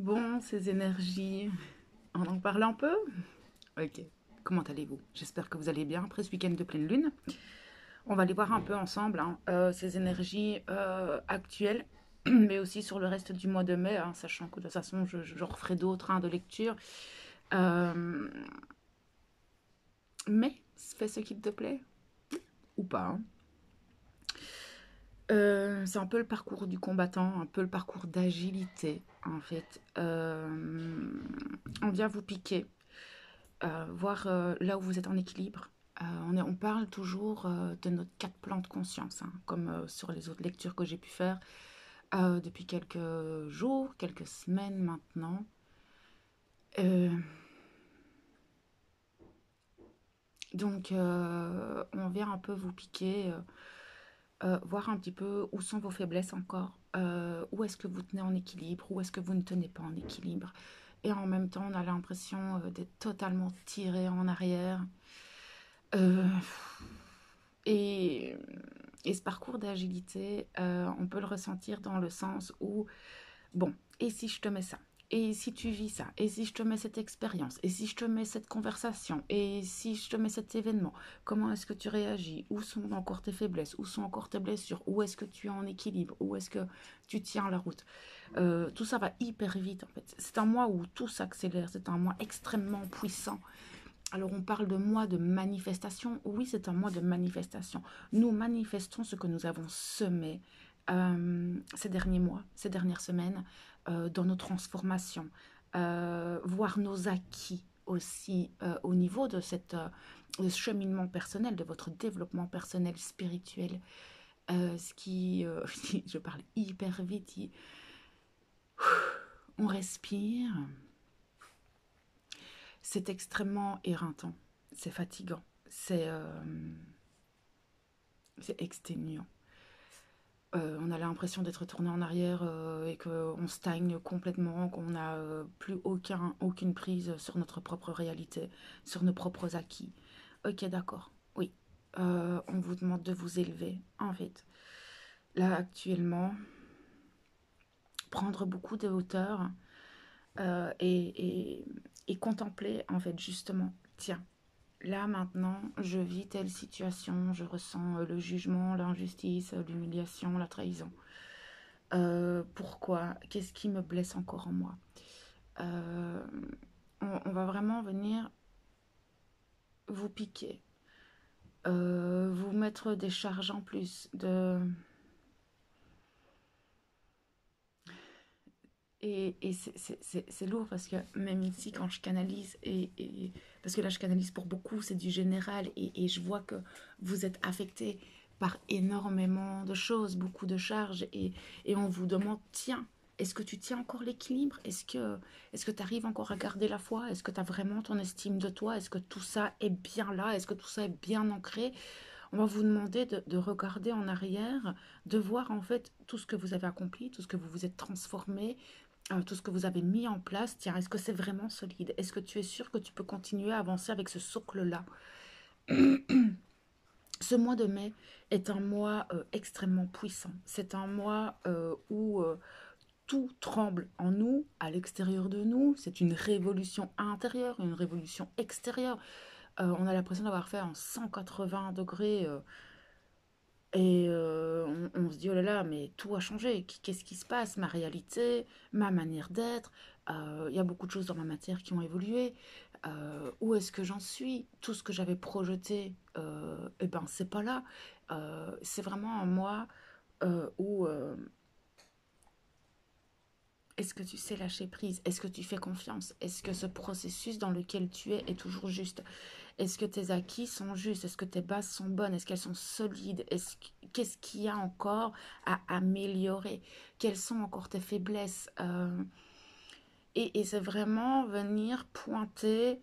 Bon, ces énergies, on en parle un peu? Ok. Comment allez-vous? J'espère que vous allez bien après ce week-end de pleine lune. On va les voir un peu ensemble, hein, ces énergies actuelles, mais aussi sur le reste du mois de mai, hein, sachant que de toute façon, je referai d'autres de lecture. Euh, mais fais ce qu'il te plaît, ou pas, hein. C'est un peu le parcours du combattant, un peu le parcours d'agilité, en fait. On vient vous piquer. Voir là où vous êtes en équilibre. On parle toujours de nos quatre plans de conscience, hein, comme sur les autres lectures que j'ai pu faire depuis quelques jours, quelques semaines maintenant. Euh, donc, on vient un peu vous piquer, voir un petit peu où sont vos faiblesses encore, où est-ce que vous tenez en équilibre, où est-ce que vous ne tenez pas en équilibre. Et en même temps, on a l'impression d'être totalement tiré en arrière. Euh, Et, et ce parcours d'agilité, on peut le ressentir dans le sens où, bon, et si je te mets ça? Et si tu vis ça? Et si je te mets cette expérience? Et si je te mets cette conversation? Et si je te mets cet événement? Comment est-ce que tu réagis? Où sont encore tes faiblesses? Où sont encore tes blessures? Où est-ce que tu es en équilibre? Où est-ce que tu tiens la route? Tout ça va hyper vite en fait. C'est un mois où tout s'accélère. C'est un mois extrêmement puissant. Alors on parle de mois de manifestation. Oui, c'est un mois de manifestation. Nous manifestons ce que nous avons semé ces derniers mois, ces dernières semaines, dans nos transformations, voir nos acquis aussi au niveau de ce cheminement personnel, de votre développement personnel, spirituel. Ce qui, je parle hyper vite, on respire, c'est extrêmement éreintant, c'est fatigant, c'est exténuant. On a l'impression d'être tourné en arrière et qu'on stagne complètement, qu'on n'a plus aucune prise sur notre propre réalité, sur nos propres acquis. Ok, d'accord, oui. On vous demande de vous élever, en fait. Là, actuellement, prendre beaucoup de hauteur euh, et, et, et contempler, en fait, justement, tiens, là maintenant, je vis telle situation, je ressens le jugement, l'injustice, l'humiliation, la trahison. Pourquoi? Qu'est-ce qui me blesse encore en moi? Euh, on va vraiment venir vous piquer, vous mettre des charges en plus. Et c'est lourd parce que même ici, quand je canalise, parce que là, je canalise pour beaucoup, c'est du général, et je vois que vous êtes affecté par énormément de choses, beaucoup de charges, et on vous demande, tiens, est-ce que tu tiens encore l'équilibre? Est-ce que tu arrives encore à garder la foi? Est-ce que tu as vraiment ton estime de toi? Est-ce que tout ça est bien là? Est-ce que tout ça est bien ancré? On va vous demander de regarder en arrière, de voir en fait tout ce que vous avez accompli, tout ce que vous vous êtes transformé, tout ce que vous avez mis en place. Tiens, est-ce que c'est vraiment solide? Est-ce que tu es sûr que tu peux continuer à avancer avec ce socle-là? Ce mois de mai est un mois extrêmement puissant. C'est un mois où tout tremble en nous, à l'extérieur de nous. C'est une révolution intérieure, une révolution extérieure. On a l'impression d'avoir fait un 180 degrés. On se dit, oh là là, mais tout a changé. Qu'est-ce qui se passe? Ma réalité, ma manière d'être. Il y a beaucoup de choses dans ma matière qui ont évolué. Où est-ce que j'en suis? Tout ce que j'avais projeté, eh ben, c'est pas là. C'est vraiment un mois où est-ce que tu sais lâcher prise? Est-ce que tu fais confiance? Est-ce que ce processus dans lequel tu es toujours juste? Est-ce que tes acquis sont justes? Est-ce que tes bases sont bonnes? Est-ce qu'elles sont solides? Qu'est-ce qu'il y a encore à améliorer? Quelles sont encore tes faiblesses? Et c'est vraiment venir pointer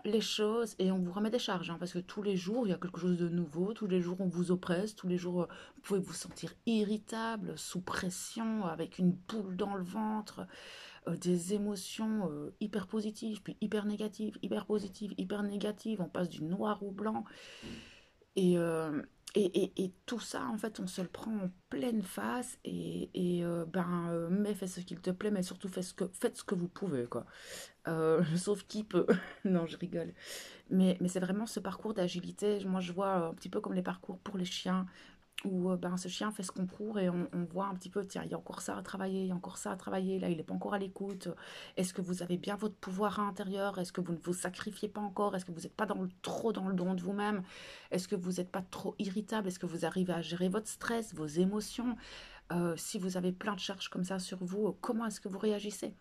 les choses et on vous remet des charges, hein, parce que tous les jours il y a quelque chose de nouveau, tous les jours on vous oppresse, tous les jours vous pouvez vous sentir irritable, sous pression, avec une boule dans le ventre, des émotions hyper positives, puis hyper négatives, hyper positives, hyper négatives, on passe du noir au blanc. Et Et tout ça, en fait, on se le prend en pleine face mais fais ce qu'il te plaît, mais surtout faites ce que vous pouvez, quoi. Sauf qui peut. Non, je rigole. Mais c'est vraiment ce parcours d'agilité. Moi, je vois un petit peu comme les parcours pour les chiens où ce chien fait ce concours et on voit un petit peu, tiens, il y a encore ça à travailler, il y a encore ça à travailler, là, il n'est pas encore à l'écoute. Est-ce que vous avez bien votre pouvoir intérieur? Est-ce que vous ne vous sacrifiez pas encore? Est-ce que vous n'êtes pas trop dans le don de vous-même? Est-ce que vous n'êtes pas trop irritable? Est-ce que vous arrivez à gérer votre stress, vos émotions? Si vous avez plein de charges comme ça sur vous, comment est-ce que vous réagissez?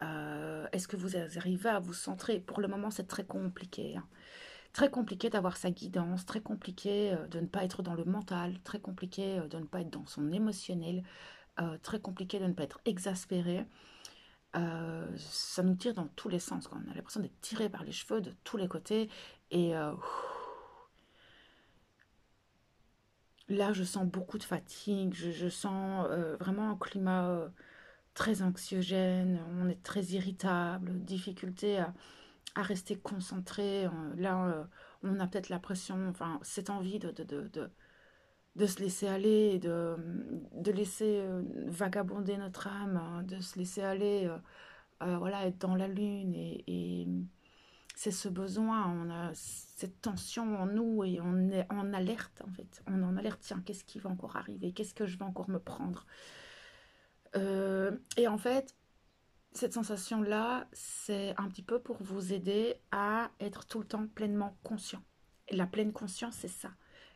Est-ce que vous arrivez à vous centrer? Pour le moment, c'est très compliqué, hein. Très compliqué d'avoir sa guidance, très compliqué de ne pas être dans le mental, très compliqué de ne pas être dans son émotionnel, très compliqué de ne pas être exaspéré. Ça nous tire dans tous les sens, quoi. On a l'impression d'être tiré par les cheveux de tous les côtés. Et là, je sens beaucoup de fatigue, je sens vraiment un climat très anxiogène, on est très irritable, difficulté à rester concentré. Là, on a peut-être l'impression, enfin, cette envie de se laisser aller, de laisser vagabonder notre âme, hein, de se laisser aller, voilà, être dans la lune. Et c'est ce besoin, on a cette tension en nous et on est en alerte, en fait. On est en alerte, tiens, qu'est-ce qui va encore arriver? Qu'est-ce que je vais encore me prendre? Et en fait, cette sensation-là, c'est un petit peu pour vous aider à être tout le temps pleinement conscient. Et la pleine conscience, c'est ça.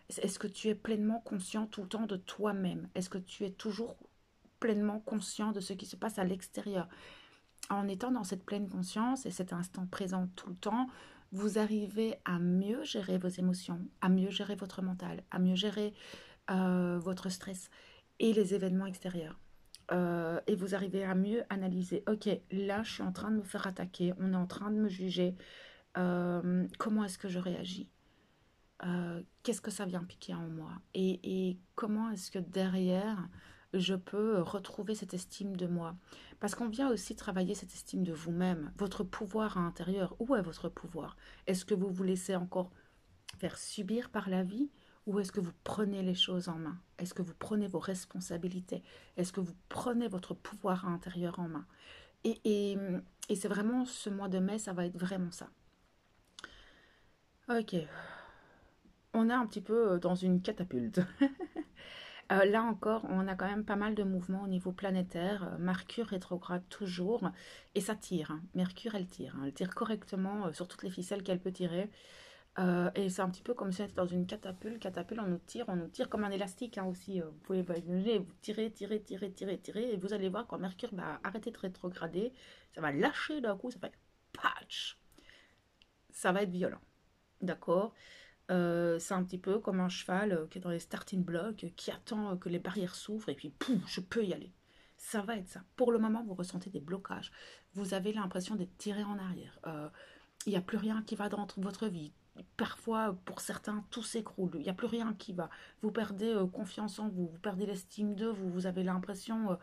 Est-ce que tu es pleinement conscient tout le temps de toi-même? Est-ce que tu es toujours pleinement conscient de ce qui se passe à l'extérieur? En étant dans cette pleine conscience et cet instant présent tout le temps, vous arrivez à mieux gérer vos émotions, à mieux gérer votre mental, à mieux gérer votre stress et les événements extérieurs. Et vous arrivez à mieux analyser. Ok, là, je suis en train de me faire attaquer, on est en train de me juger. Comment est-ce que je réagis? Qu'est-ce que ça vient piquer en moi? Et comment est-ce que derrière, je peux retrouver cette estime de moi? Parce qu'on vient aussi travailler cette estime de vous-même, votre pouvoir intérieur. Où est votre pouvoir? Est-ce que vous vous laissez encore faire subir par la vie ou est-ce que vous prenez les choses en main? Est-ce que vous prenez vos responsabilités? Est-ce que vous prenez votre pouvoir intérieur en main? Et, et, et c'est vraiment ce mois de mai, ça va être vraiment ça. Ok, on est un petit peu dans une catapulte. Là encore, on a quand même pas mal de mouvements au niveau planétaire. Mercure rétrograde toujours et ça tire, hein. Mercure, elle tire, hein. Elle tire correctement sur toutes les ficelles qu'elle peut tirer. Et c'est un petit peu comme si on était dans une catapulte. Catapulte, on nous tire comme un élastique, hein, aussi. Vous pouvez imaginer, vous tirez, tirez, tirez, tirez, tirez. Et vous allez voir quand Mercure va arrêter de rétrograder, ça va lâcher d'un coup, ça va être patch. Ça va être violent, d'accord? C'est un petit peu comme un cheval qui est dans les starting blocks, qui attend que les barrières s'ouvrent et puis pouf, je peux y aller. Ça va être ça. Pour le moment, vous ressentez des blocages. Vous avez l'impression d'être tiré en arrière. Il n'y a plus rien qui va dans votre vie. Parfois, pour certains, tout s'écroule. Il n'y a plus rien qui va. Vous perdez confiance en vous, vous perdez l'estime de vous, vous avez l'impression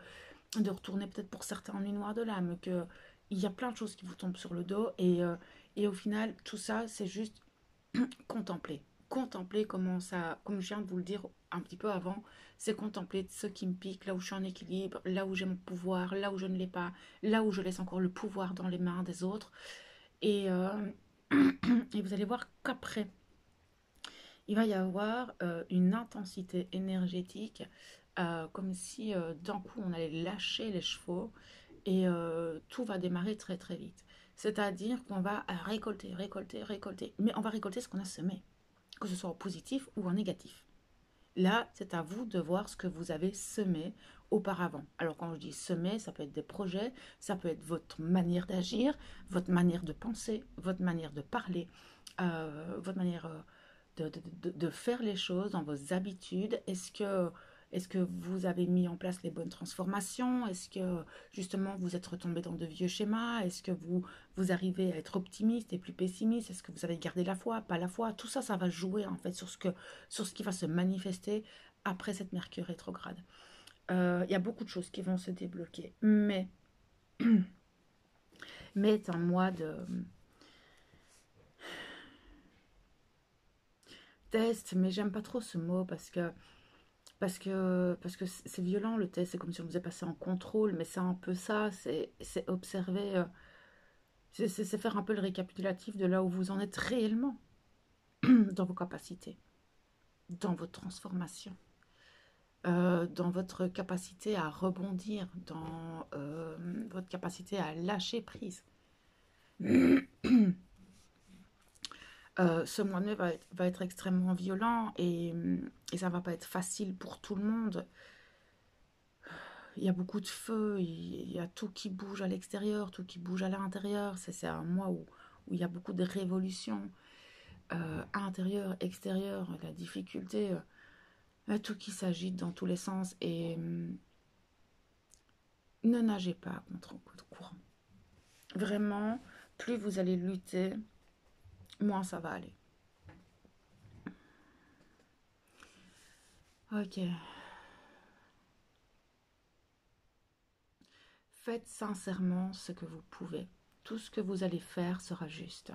de retourner peut-être pour certains en une noire de l'âme, que il y a plein de choses qui vous tombent sur le dos et au final, tout ça, c'est juste contempler. Contempler comment ça, comme je viens de vous le dire un petit peu avant, c'est contempler ce qui me pique, là où je suis en équilibre, là où j'ai mon pouvoir, là où je ne l'ai pas, là où je laisse encore le pouvoir dans les mains des autres. Et, et vous allez voir qu'après, il va y avoir une intensité énergétique, comme si d'un coup on allait lâcher les chevaux et tout va démarrer très très vite. C'est-à-dire qu'on va récolter, récolter, récolter, mais on va récolter ce qu'on a semé, que ce soit en positif ou en négatif. Là, c'est à vous de voir ce que vous avez semé auparavant. Alors quand je dis semer, ça peut être des projets, ça peut être votre manière d'agir, votre manière de penser, votre manière de parler, votre manière de faire les choses dans vos habitudes. Est-ce que vous avez mis en place les bonnes transformations? Est-ce que justement vous êtes retombé dans de vieux schémas? Est-ce que vous arrivez à être optimiste et plus pessimiste? Est-ce que vous avez gardé la foi, pas la foi? Tout ça, ça va jouer en fait sur ce qui va se manifester après cette Mercure rétrograde. Il y a beaucoup de choses qui vont se débloquer, mais test, mais j'aime pas trop ce mot parce que c'est violent le test, c'est comme si on faisait passer en contrôle, mais c'est un peu ça, c'est observer, c'est faire un peu le récapitulatif de là où vous en êtes réellement dans vos capacités, dans votre transformation, dans votre capacité à rebondir, dans votre capacité à lâcher prise. Ce mois de mai va être extrêmement violent et ça va pas être facile pour tout le monde. Il y a beaucoup de feu, il y a tout qui bouge à l'extérieur, tout qui bouge à l'intérieur. C'est un mois où il y a beaucoup de révolutions intérieures, extérieures, la difficulté, tout qui s'agite dans tous les sens. Et ne nagez pas contre le courant. Vraiment, plus vous allez lutter, moins ça va aller. Ok. Faites sincèrement ce que vous pouvez. Tout ce que vous allez faire sera juste.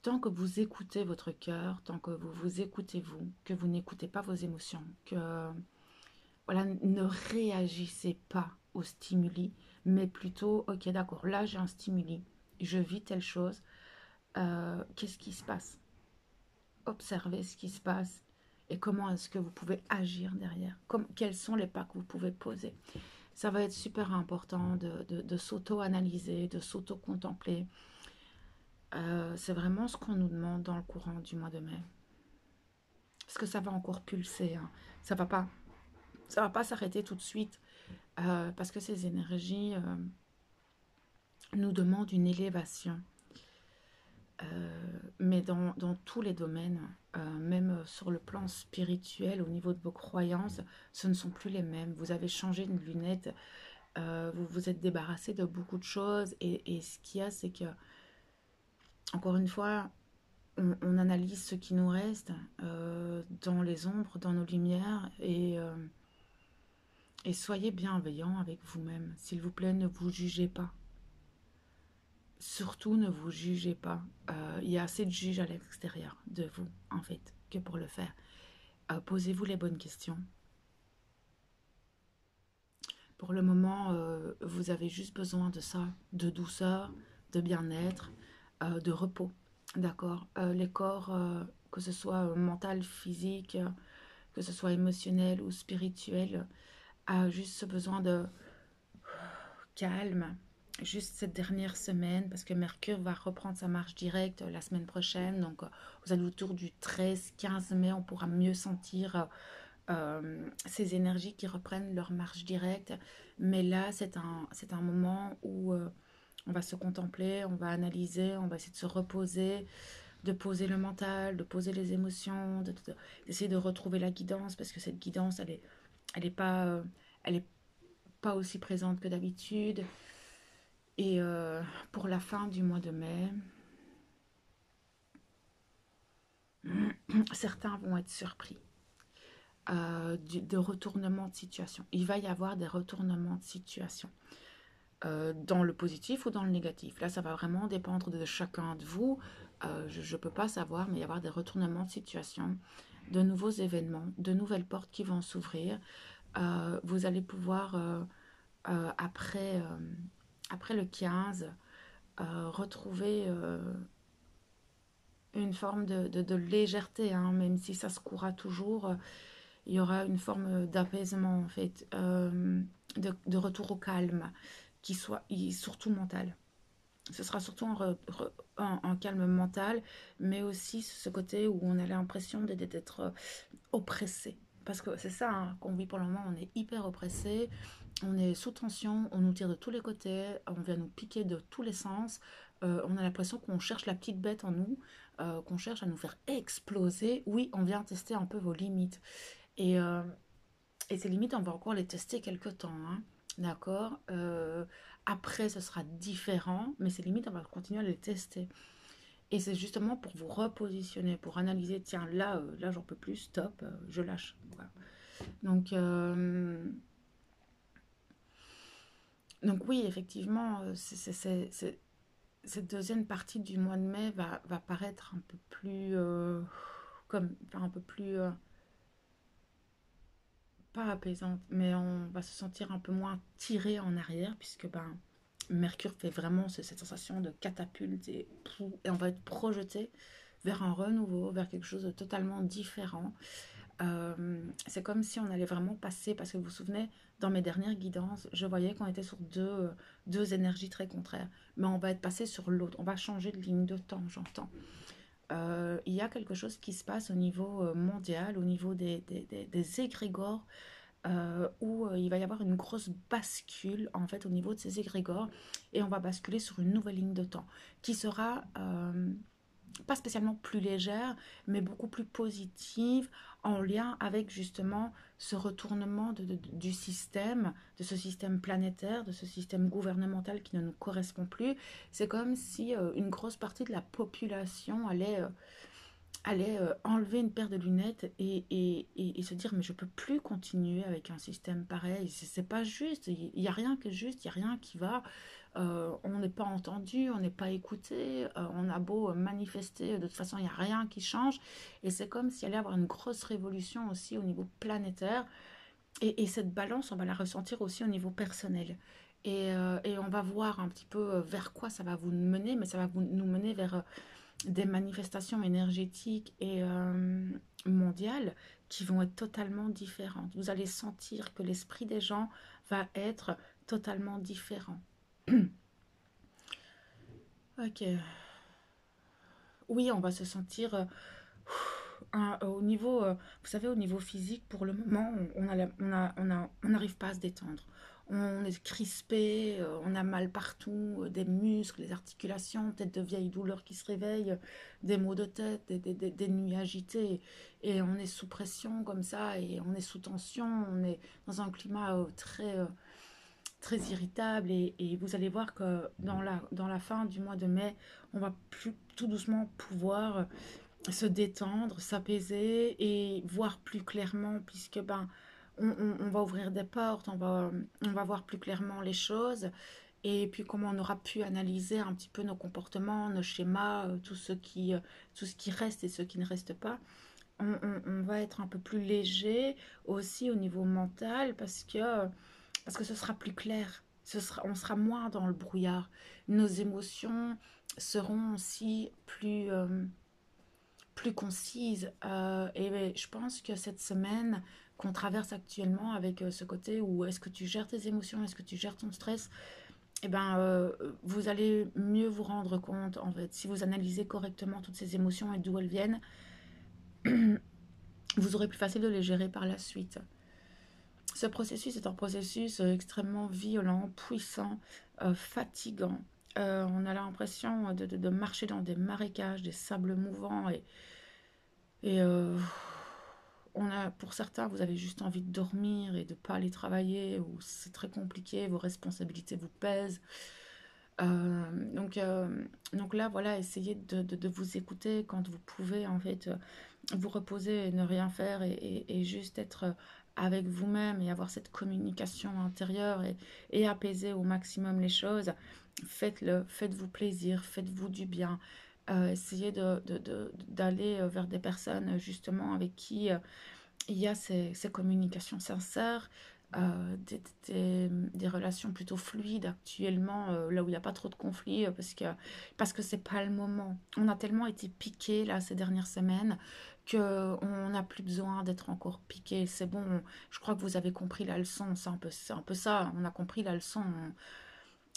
Tant que vous écoutez votre cœur, tant que vous vous écoutez vous, que vous n'écoutez pas vos émotions, que voilà, ne réagissez pas aux stimuli, mais plutôt, ok, d'accord, là j'ai un stimuli, je vis telle chose, qu'est-ce qui se passe? Observez ce qui se passe et comment est-ce que vous pouvez agir derrière, quels sont les pas que vous pouvez poser. Ça va être super important de s'auto-analyser, de s'auto-contempler. C'est vraiment ce qu'on nous demande dans le courant du mois de mai. Parce que ça va encore pulser, hein. Ça va pas s'arrêter tout de suite. Parce que ces énergies nous demandent une élévation. Mais dans tous les domaines, même sur le plan spirituel, au niveau de vos croyances, ce ne sont plus les mêmes. Vous avez changé de lunettes, vous vous êtes débarrassé de beaucoup de choses. Et ce qu'il y a, c'est que, encore une fois, on analyse ce qui nous reste dans les ombres, dans nos lumières, et soyez bienveillants avec vous-même. S'il vous plaît, ne vous jugez pas. Surtout, ne vous jugez pas. Il y a assez de juges à l'extérieur de vous, en fait, que pour le faire. Posez-vous les bonnes questions. Pour le moment, vous avez juste besoin de ça, de douceur, de bien-être, de repos. D'accord. Les corps, que ce soit mental, physique, que ce soit émotionnel ou spirituel, a juste ce besoin de calme, juste cette dernière semaine, parce que Mercure va reprendre sa marche directe la semaine prochaine. Donc, aux alentours du 13-15 mai, on pourra mieux sentir ces énergies qui reprennent leur marche directe. Mais là, c'est un moment où on va se contempler, on va analyser, on va essayer de se reposer, de poser le mental, de poser les émotions, d'essayer de retrouver la guidance, parce que cette guidance, elle est pas, elle est pas aussi présente que d'habitude. Et pour la fin du mois de mai, certains vont être surpris de retournements de situation. Il va y avoir des retournements de situation, dans le positif ou dans le négatif. Là, ça va vraiment dépendre de chacun de vous. Je ne peux pas savoir, mais il va y avoir des retournements de situation, de nouveaux événements, de nouvelles portes qui vont s'ouvrir. Vous allez pouvoir, après le 15, retrouver une forme de légèreté, hein, même si ça se courra toujours. Il y aura une forme d'apaisement, en fait, de retour au calme, surtout mental. Ce sera surtout un calme mental, mais aussi ce côté où on a l'impression d'être oppressé. Parce que c'est ça, hein, qu'on vit pour le moment, on est hyper oppressé, on est sous tension, on nous tire de tous les côtés, on vient nous piquer de tous les sens, on a l'impression qu'on cherche la petite bête en nous, qu'on cherche à nous faire exploser. Oui, on vient tester un peu vos limites. Et, euh, et ces limites, on va encore les tester quelque temps, hein, d'accord. Après, ce sera différent, mais ces limites, on va continuer à les tester. Et c'est justement pour vous repositionner, pour analyser, tiens, là j'en peux plus, stop, je lâche. Voilà. Donc, donc oui, effectivement, cette deuxième partie du mois de mai va paraître un peu plus comme, enfin, un peu plus, pas apaisante, mais on va se sentir un peu moins tiré en arrière, puisque ben, Mercure fait vraiment cette sensation de catapulte et on va être projeté vers un renouveau, vers quelque chose de totalement différent. C'est comme si on allait vraiment passer, parce que vous vous souvenez, dans mes dernières guidances, je voyais qu'on était sur deux énergies très contraires. Mais on va être passé sur l'autre, on va changer de ligne de temps, j'entends. Il y a quelque chose qui se passe au niveau mondial, au niveau des égrégores, où il va y avoir une grosse bascule en fait au niveau de ces égrégores et on va basculer sur une nouvelle ligne de temps qui sera pas spécialement plus légère, mais beaucoup plus positive, en lien avec justement ce retournement du système, de ce système planétaire, de ce système gouvernemental qui ne nous correspond plus. C'est comme si une grosse partie de la population allait enlever une paire de lunettes et se dire mais je peux plus continuer avec un système pareil, c'est pas juste, il n'y a rien qui est juste, il n'y a rien qui va. On n'est pas entendu, on n'est pas écouté, on a beau manifester, de toute façon il n'y a rien qui change, et c'est comme s'il allait y avoir une grosse révolution aussi au niveau planétaire, et cette balance on va la ressentir aussi au niveau personnel. Et on va voir un petit peu vers quoi ça va vous mener, mais ça va nous mener vers des manifestations énergétiques et mondiales qui vont être totalement différentes. Vous allez sentir que l'esprit des gens va être totalement différent. Ok. Oui, on va se sentir au niveau, vous savez, au niveau physique, pour le moment, on n'arrive pas à se détendre. On est crispé, on a mal partout, des muscles, les articulations, peut-être de vieilles douleurs qui se réveillent, des maux de tête, des nuits agitées. Et on est sous pression comme ça, et on est sous tension, on est dans un climat très irritable. Et vous allez voir que dans la fin du mois de mai, on va plus, tout doucement pouvoir se détendre, s'apaiser et voir plus clairement, puisque ben, on va ouvrir des portes, on va voir plus clairement les choses, et puis comment on aura pu analyser un petit peu nos comportements, nos schémas, tout ce qui reste et ce qui ne reste pas. On va être un peu plus léger aussi au niveau mental, parce que ce sera plus clair, on sera moins dans le brouillard. Nos émotions seront aussi plus concise. Et je pense que cette semaine qu'on traverse actuellement avec ce côté où est-ce que tu gères tes émotions, est-ce que tu gères ton stress, eh ben, vous allez mieux vous rendre compte, en fait, si vous analysez correctement toutes ces émotions et d'où elles viennent, vous aurez plus facile de les gérer par la suite. Ce processus est un processus extrêmement violent, puissant, fatigant. On a l'impression de marcher dans des marécages, des sables mouvants, et pour certains, vous avez juste envie de dormir et de ne pas aller travailler, ou c'est très compliqué, vos responsabilités vous pèsent. Euh, donc, euh, donc là, voilà, essayez de vous écouter quand vous pouvez, en fait, vous reposer et ne rien faire, et juste être avec vous-même et avoir cette communication intérieure, et apaiser au maximum les choses. Faites-le, faites-vous plaisir, faites-vous du bien. Essayez d'aller vers des personnes justement avec qui il y a ces communications sincères, des relations plutôt fluides actuellement, là où il n'y a pas trop de conflits, parce que c'est pas le moment. On a tellement été piqué là ces dernières semaines que on n'a plus besoin d'être encore piqué. C'est bon, je crois que vous avez compris la leçon. C'est un peu ça. On a compris la leçon.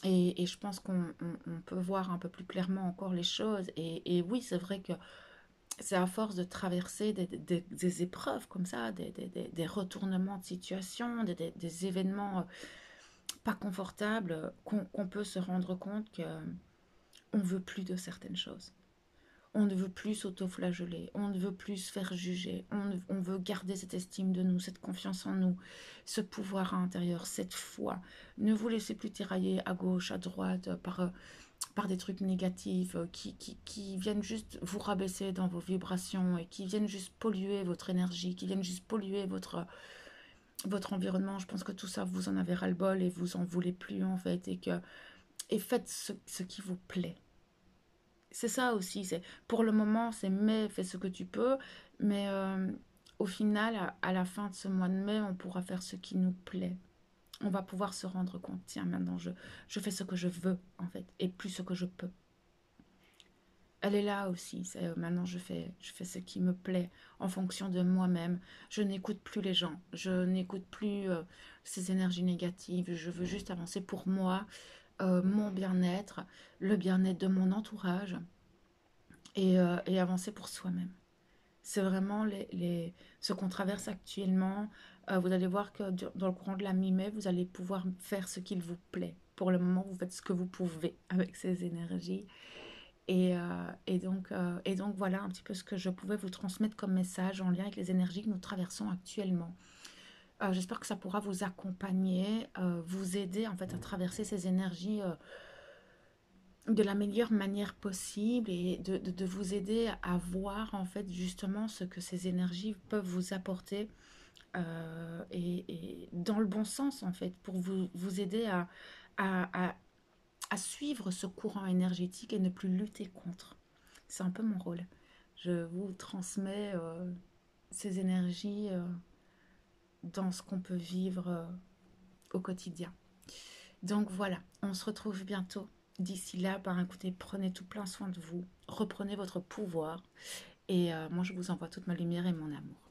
Et je pense qu'on peut voir un peu plus clairement encore les choses. Et oui, c'est vrai que c'est à force de traverser des épreuves comme ça, des retournements de situation, des événements pas confortables, qu'on peut se rendre compte qu'on ne veut plus de certaines choses. On ne veut plus s'auto-flageller, on ne veut plus se faire juger, on veut garder cette estime de nous, cette confiance en nous, ce pouvoir intérieur, cette foi. Ne vous laissez plus tirailler à gauche, à droite, par des trucs négatifs qui viennent juste vous rabaisser dans vos vibrations et qui viennent juste polluer votre énergie, qui viennent juste polluer votre environnement. Je pense que tout ça, vous en avez ras-le-bol et vous en voulez plus en fait. Et faites ce qui vous plaît. c'est ça aussi. C'est pour le moment, c'est mai, fais ce que tu peux, mais au final, à la fin de ce mois de mai, on pourra faire ce qui nous plaît. On va pouvoir se rendre compte, tiens, maintenant je fais ce que je veux en fait, et plus ce que je peux. Elle est là aussi. C'est, maintenant, je fais ce qui me plaît en fonction de moi-même. Je n'écoute plus les gens. Je n'écoute plus ces énergies négatives. Je veux juste avancer pour moi, mon bien-être, le bien-être de mon entourage et avancer pour soi-même. C'est vraiment ce qu'on traverse actuellement. Vous allez voir que dans le courant de la mi-mai, vous allez pouvoir faire ce qu'il vous plaît. Pour le moment, vous faites ce que vous pouvez avec ces énergies. Et donc voilà un petit peu ce que je pouvais vous transmettre comme message en lien avec les énergies que nous traversons actuellement. J'espère que ça pourra vous accompagner, vous aider en fait à traverser ces énergies de la meilleure manière possible et de vous aider à voir en fait justement ce que ces énergies peuvent vous apporter et dans le bon sens en fait pour vous aider à, à, à suivre ce courant énergétique et ne plus lutter contre. C'est un peu mon rôle. Je vous transmets ces énergies dans ce qu'on peut vivre au quotidien. Donc voilà, on se retrouve bientôt. D'ici là, ben, écoutez, prenez tout plein soin de vous, reprenez votre pouvoir et moi je vous envoie toute ma lumière et mon amour.